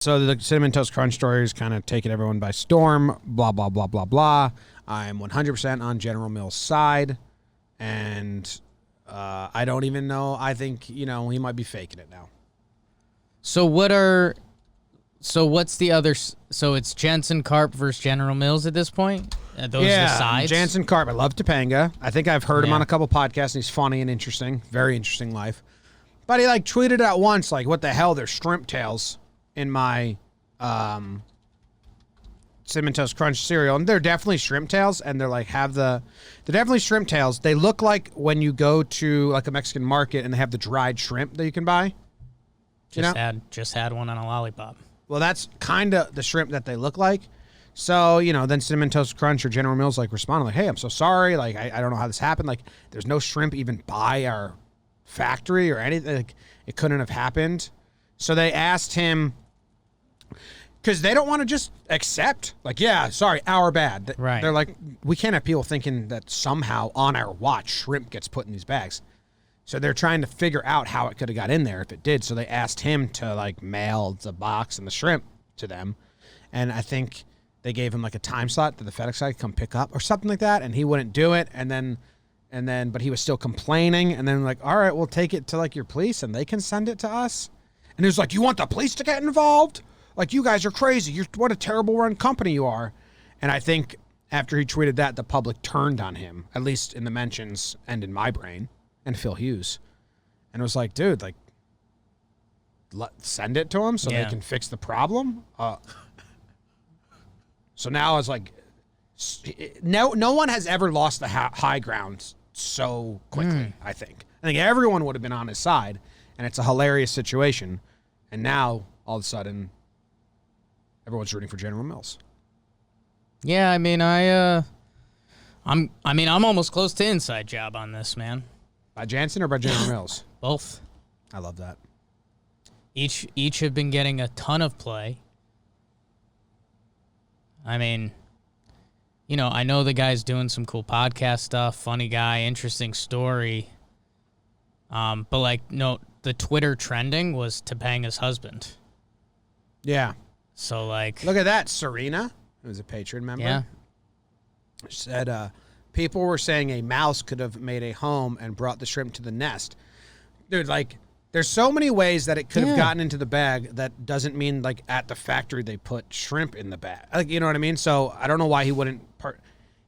So the Cinnamon Toast Crunch story is kind of taking everyone by storm, blah, blah, blah, blah, blah. I'm 100% on General Mills' side, and I don't even know. I think, he might be faking it now. So what's the other? So it's Jensen Karp versus General Mills at this point? Those are the sides? Jansen Karp. I love Topanga. I think I've heard him on a couple podcasts, and he's funny and interesting. Very interesting life. But he tweeted out once, what the hell, there's shrimp tails in my Cinnamon Toast Crunch cereal. And they're definitely shrimp tails, and they're they're definitely shrimp tails. They look like when you go to a Mexican market and they have the dried shrimp that you can buy. Just had one on a lollipop. Well, that's kind of the shrimp that they look like. So, then Cinnamon Toast Crunch or General Mills responded hey, I'm so sorry. I don't know how this happened. There's no shrimp even by our factory or anything. It couldn't have happened. So they asked him, because they don't want to just accept, sorry, our bad. Right. They're we can't have people thinking that somehow on our watch shrimp gets put in these bags. So they're trying to figure out how it could have got in there if it did. So they asked him to mail the box and the shrimp to them. And I think they gave him a time slot that the FedEx guy could come pick up or something like that. And he wouldn't do it. And then, but he was still complaining. And then all right, we'll take it to your police and they can send it to us. And he was you want the police to get involved? You guys are crazy. What a terrible run company you are. And I think after he tweeted that, the public turned on him, at least in the mentions and in my brain, and Phil Hughes. And it was dude, send it to them so they can fix the problem. So now it's no one has ever lost the high ground so quickly, I think. I think everyone would have been on his side, and it's a hilarious situation. And now, all of a sudden, everyone's rooting for General Mills. Yeah, I'm almost close to inside job on this, man. By Jansen or by General Mills? Both. I love that. Each have been getting a ton of play. I know the guy's doing some cool podcast stuff, funny guy, interesting story. But the Twitter trending was Topanga's husband. Yeah. So look at that, Serena, who's a Patreon member. Yeah. Said people were saying a mouse could have made a home and brought the shrimp to the nest. Dude, there's so many ways that it could have gotten into the bag that doesn't mean at the factory they put shrimp in the bag. You know what I mean? So I don't know why he wouldn't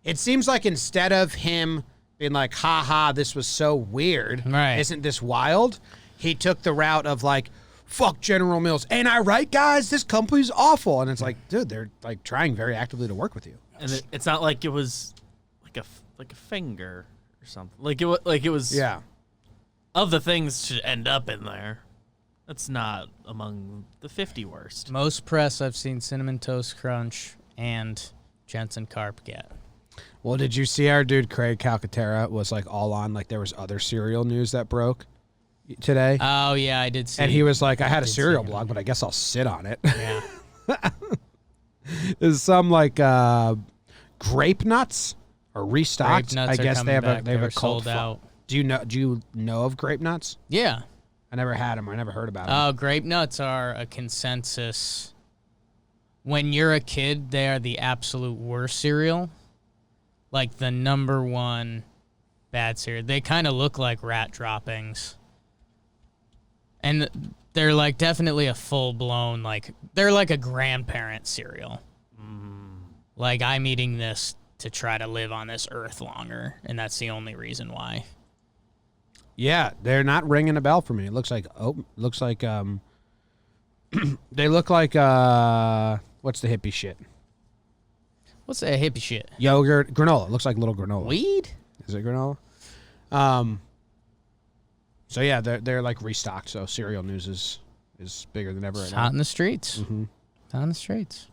It seems instead of him being ha ha, this was so weird. Right. Isn't this wild? He took the route of fuck General Mills. Ain't I right, guys? This company's awful. And it's dude, they're trying very actively to work with you. And it's not it was like a finger or something. It was yeah. Of the things to end up in there, that's not among the 50 worst. Most press I've seen Cinnamon Toast Crunch and Jensen Karp get. Well, did you see our dude Craig Calcaterra was all on there was other cereal news that broke today? Oh yeah, I did see. And he was I had a cereal blog, but I guess I'll sit on it. Yeah. There's some grape nuts or restocked. Grape nuts I guess they have a cult sold out. Do you know of grape nuts? Yeah. I never had them. I never heard about them. Oh, grape nuts are a consensus. When you're a kid, they are the absolute worst cereal. The number one bad cereal. They kind of look like rat droppings. And they're definitely a full-blown, they're a grandparent cereal. I'm eating this to try to live on this earth longer, and that's the only reason why. Yeah, they're not ringing a bell for me. It looks like they look like what's the hippie shit? What's that hippie shit? Yogurt, granola. It looks like little granola. Weed? Is it granola? So yeah, they're restocked. So cereal news is bigger than ever. It's hot in the streets. Mm-hmm. Hot in the streets.